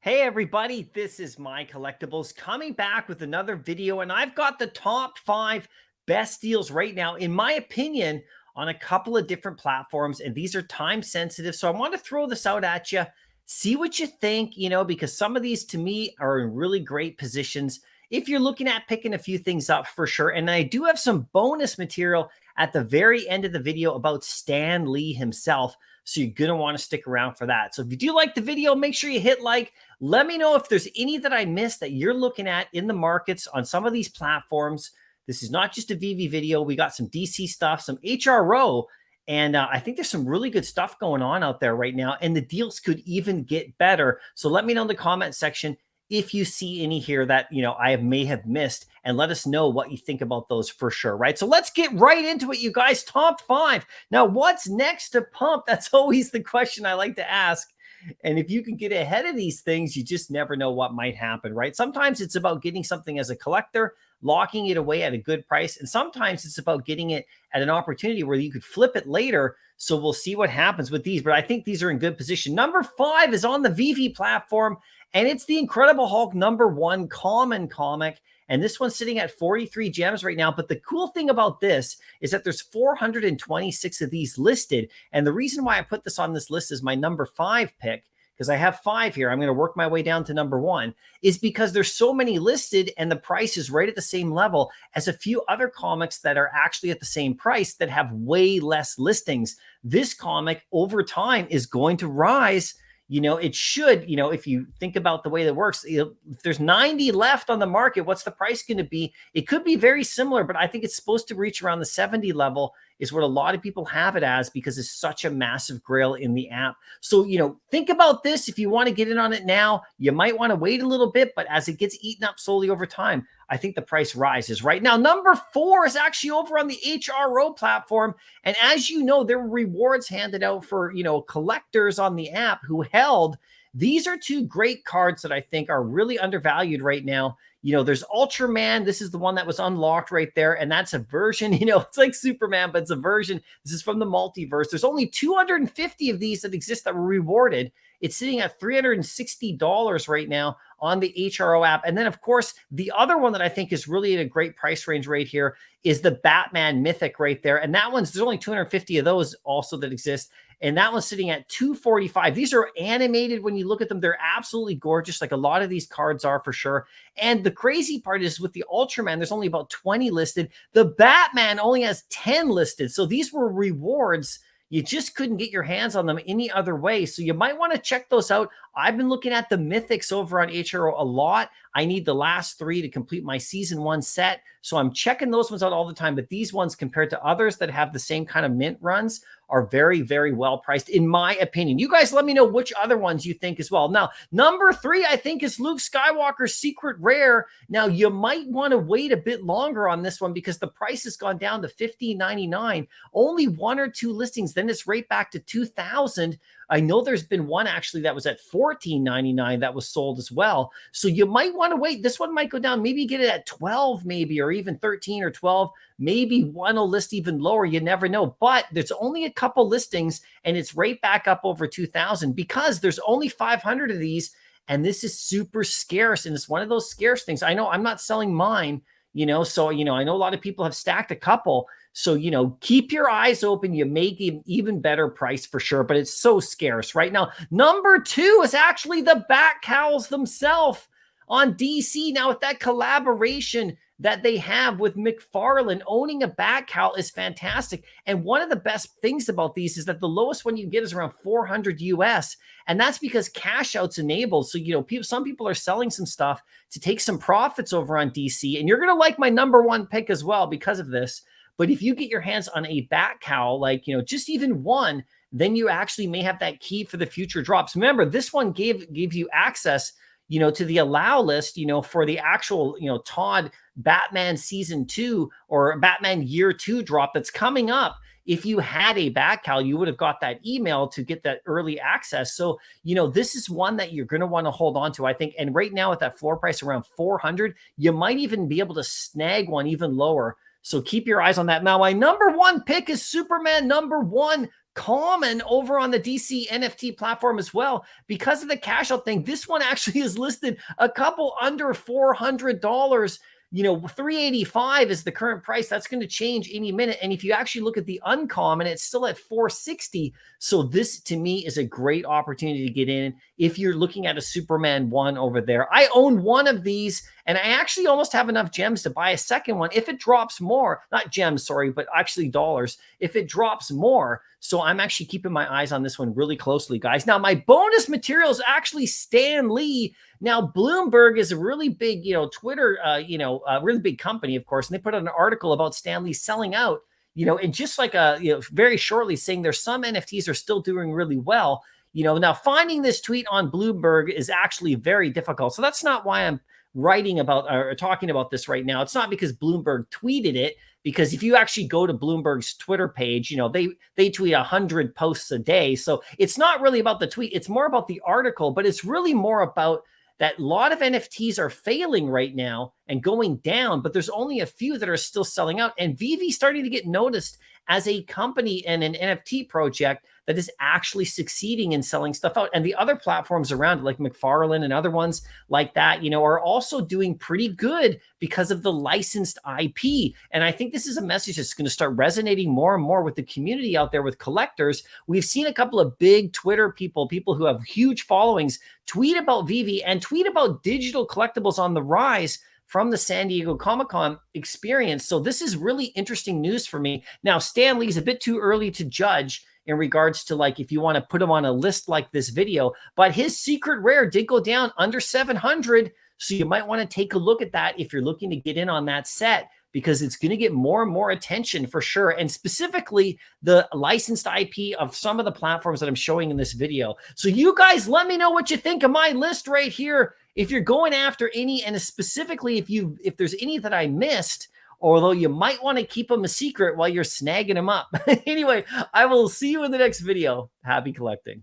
Hey everybody, this is MyCollectables coming back with another video, and I've got the top 5 best deals right now, in my opinion, on a couple of different platforms, and these are time sensitive. So I want to throw this out at you, see what you think, because some of these to me are in really great positions if you're looking at picking a few things up for sure. And I do have some bonus material at the very end of the video about Stan Lee himself. So you're going to want to stick around for that. So if you do like the video, make sure you hit like. Let me know if there's any that I missed that you're looking at in the markets on some of these platforms. This is not just a Veve video. We got some DC stuff, some HRO, and I think there's some really good stuff going on out there right now, and the deals could even get better. So let me know in the comment section if you see any here that I may have missed, and let us know what you think about those for sure, right? So let's get right into it, you guys. Top 5. Now, what's next to pump? That's always the question I like to ask. And if you can get ahead of these things, you just never know what might happen, right? Sometimes it's about getting something as a collector, locking it away at a good price. And sometimes it's about getting it at an opportunity where you could flip it later. So we'll see what happens with these. But I think these are in good position. Number 5 is on the Veve platform, and it's the Incredible Hulk #1 common comic. And this one's sitting at 43 gems right now. But the cool thing about this is that there's 426 of these listed. And the reason why I put this on this list as my number 5 pick, because I have 5 here, I'm going to work my way down to number 1, is because there's so many listed and the price is right at the same level as a few other comics that are actually at the same price that have way less listings. This comic over time is going to rise. It should, if you think about the way that works, if there's 90 left on the market, what's the price going to be? It could be very similar, but I think it's supposed to reach around the 70 level is what a lot of people have it as, because it's such a massive grail in the app. So, think about this. If you want to get in on it now, you might want to wait a little bit, but as it gets eaten up slowly over time, I think the price rises. Right now, number 4 is actually over on the HRO platform. And as you know, there were rewards handed out for, collectors on the app who held. These are 2 great cards that I think are really undervalued right now. There's Ultraman. This is the one that was unlocked right there. And that's a version, it's like Superman, but it's a version. This is from the multiverse. There's only 250 of these that exist that were rewarded. It's sitting at $360 right now on the HRO app. And then, of course, the other one that I think is really in a great price range right here is the Batman Mythic right there. And that there's only 250 of those also that exist. And that one's sitting at $245. These are animated. When you look at them, they're absolutely gorgeous, like a lot of these cards are for sure. And the crazy part is with the Ultraman, there's only about 20 listed. The Batman only has 10 listed. So these were rewards. You just couldn't get your hands on them any other way. So you might want to check those out. I've been looking at the Mythics over on HRO a lot. I need the last 3 to complete my season 1 set. So I'm checking those ones out all the time. But these ones, compared to others that have the same kind of mint runs, are very, very well priced, in my opinion. You guys let me know which other ones you think as well. Now, number 3, I think, is Luke Skywalker's Secret Rare. Now, you might want to wait a bit longer on this one because the price has gone down to $15.99. Only 1 or 2 listings. Then it's right back to $2,000. I know there's been one actually that was at $14.99 that was sold as well. So you might want to wait. This one might go down. Maybe get it at 12, maybe, or even 13 or 12. Maybe one will list even lower. You never know. But there's only a couple listings, and it's right back up over 2,000 because there's only 500 of these, and this is super scarce. And it's one of those scarce things. I know I'm not selling mine, so, I know a lot of people have stacked a couple. So, keep your eyes open. You may get an even better price for sure, but it's so scarce right now. Number 2 is actually the Bat Cowls themselves on DC. Now, with that collaboration that they have with McFarlane, owning a Bat Cowl is fantastic. And one of the best things about these is that the lowest one you get is around 400 US. And that's because cash out's enabled. So, some people are selling some stuff to take some profits over on DC. And you're going to like my number 1 pick as well because of this. But if you get your hands on a Bat Cowl, like, just even one, then you actually may have that key for the future drops. Remember, this one gave you access, to the allow list, for the actual, Todd Batman season 2 or Batman year 2 drop that's coming up. If you had a Bat Cowl, you would have got that email to get that early access. So, this is one that you're going to want to hold on to, I think. And right now, at that floor price around 400, you might even be able to snag one even lower. So keep your eyes on that. Now, my number one pick is Superman number one common over on the DC NFT platform as well. Because of the cash out thing, this one actually is listed a couple under $400. 385 is the current price. That's going to change any minute. And if you actually look at the uncommon, it's still at 460. So this to me is a great opportunity to get in if you're looking at a Superman 1 over there. I own one of these, and I actually almost have enough gems to buy a second one if it drops more. Not gems, sorry, but actually dollars if it drops more. So I'm actually keeping my eyes on this one really closely, guys. Now, my bonus material is actually Stan Lee. Now, Bloomberg is a really big, Twitter, really big company, of course, and they put out an article about Stan Lee selling out, and just like very shortly saying there's some NFTs are still doing really well. Now finding this tweet on Bloomberg is actually very difficult. So that's not why I'm writing about or talking about this right now. It's not because Bloomberg tweeted it, because if you actually go to Bloomberg's Twitter page, they tweet 100 posts a day. So it's not really about the tweet. It's more about the article, but it's really more about that a lot of NFTs are failing right now and going down, but there's only a few that are still selling out. And Veve starting to get noticed as a company and an NFT project that is actually succeeding in selling stuff out. And the other platforms around it, like McFarlane and other ones like that, are also doing pretty good because of the licensed IP. And I think this is a message that's going to start resonating more and more with the community out there with collectors. We've seen a couple of big Twitter people who have huge followings, tweet about Veve and tweet about digital collectibles on the rise from the San Diego Comic-Con experience. So this is really interesting news for me. Now, Stan Lee's a bit too early to judge in regards to if you want to put him on a list like this video, but his secret rare did go down under 700. So you might want to take a look at that if you're looking to get in on that set, because it's going to get more and more attention for sure. And specifically the licensed IP of some of the platforms that I'm showing in this video. So you guys let me know what you think of my list right here. If you're going after any, and specifically if there's any that I missed, although you might want to keep them a secret while you're snagging them up. Anyway, I will see you in the next video. Happy collecting.